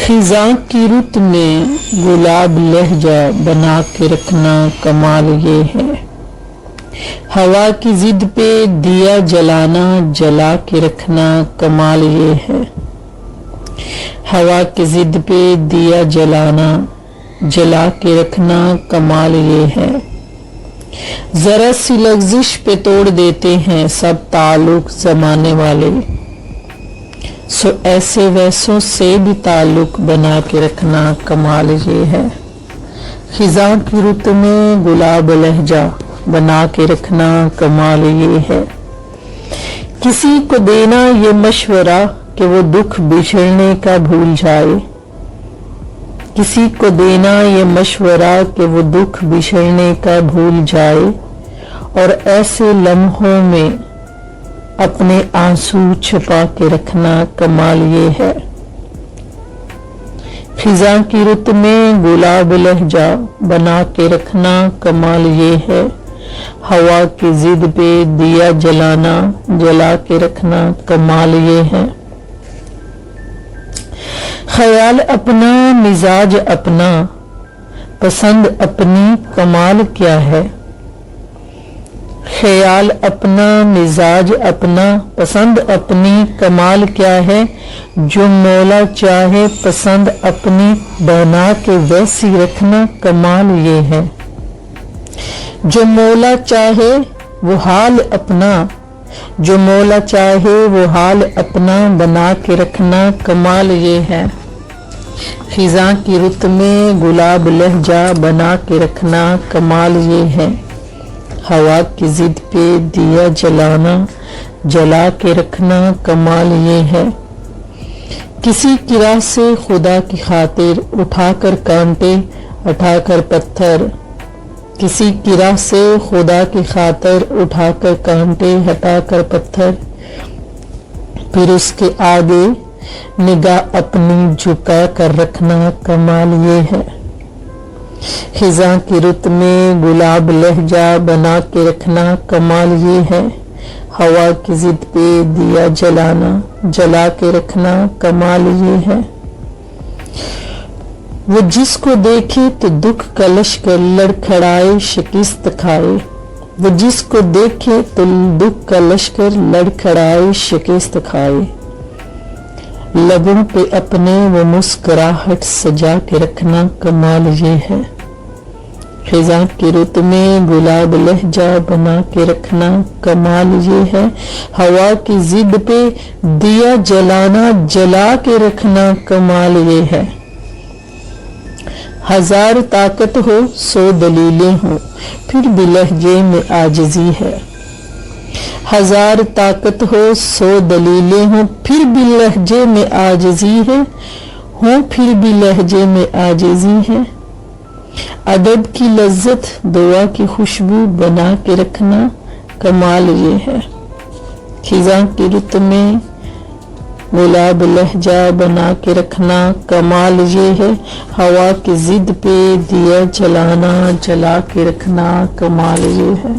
خزاں کی رت میں گلاب لہجہ بنا کے رکھنا کمال یہ ہے، ہوا کی ضد پہ دیا جلانا جلا کے رکھنا کمال یہ ہے، ہوا کی ضد پہ دیا جلانا جلا کے رکھنا کمال یہ ہے، ذرا سی لغزش پہ توڑ دیتے ہیں سب تعلق زمانے والے، سو ایسے ویسوں سے بھی تعلق بنا کے رکھنا کمال یہ ہے، خزاں کی رت میں گلاب لہجہ بنا کے رکھنا کمال یہ ہے، کسی کو دینا یہ مشورہ کہ وہ دکھ بچھڑنے کا بھول جائے، کسی کو دینا یہ مشورہ کہ وہ دکھ بچھڑنے کا بھول جائے، اور ایسے لمحوں میں اپنے آنسو چھپا کے رکھنا کمال یہ ہے، خزاں کی رت میں گلاب لہجہ بنا کے رکھنا کمال یہ ہے، ہوا کی ضد پہ دیا جلانا جلا کے رکھنا کمال یہ ہے، خیال اپنا مزاج اپنا پسند اپنی کمال کیا ہے، خیال اپنا مزاج اپنا پسند اپنی کمال کیا ہے، جو مولا چاہے پسند اپنی بنا کے ویسی رکھنا کمال یہ ہے، جو مولا چاہے وہ حال اپنا، جو مولا چاہے وہ حال اپنا بنا کے رکھنا کمال یہ ہے، خزاں کی رت میں گلاب لہجہ بنا کے رکھنا کمال یہ ہے، ہوا کی ضد پہ دیا جلانا جلا کے رکھنا کمال یہ ہے، کسی کی راہ سے خدا کی خاطر اٹھا کر کانٹے ہٹا کر پتھر، کسی کی راہ سے خدا کی خاطر اٹھا کر کانٹے ہٹا کر پتھر، پھر اس کے آگے نگاہ اپنی جھکا کر رکھنا کمال یہ ہے، خزاں کی رت میں گلاب لہجہ بنا کے رکھنا کمال یہ ہے، ہوا کی ضد پہ دیا جلانا جلا کے رکھنا کمال یہ ہے، وہ جس کو دیکھے تو دکھ کا لشکر لڑکھڑائے شکست کھائے، وہ جس کو دیکھے تو دکھ کا لشکر لڑکھڑائے شکست کھائے، لبوں پہ اپنے وہ مسکراہٹ سجا کے رکھنا کمال یہ ہے، خزاں کی رت میں گلاب لہجہ بنا کے رکھنا کمال یہ ہے، ہوا کی ضد پہ دیا جلانا جلا کے رکھنا کمال یہ ہے، ہزار طاقت ہو سو دلیلیں ہوں پھر بھی لہجے میں عاجزی ہے، ہزار طاقت ہو سو دلیلیں ہوں پھر بھی لہجے میں عاجزی ہے، ہوں پھر بھی لہجے میں عاجزی ہے، ادب کی لذت دعا کی خوشبو بنا کے رکھنا کمال یہ ہے، خزاں کی رت میں گلاب لہجہ بنا کے رکھنا کمال یہ ہے، ہوا کی ضد پہ دیا جلانا جلا کے رکھنا کمال یہ ہے۔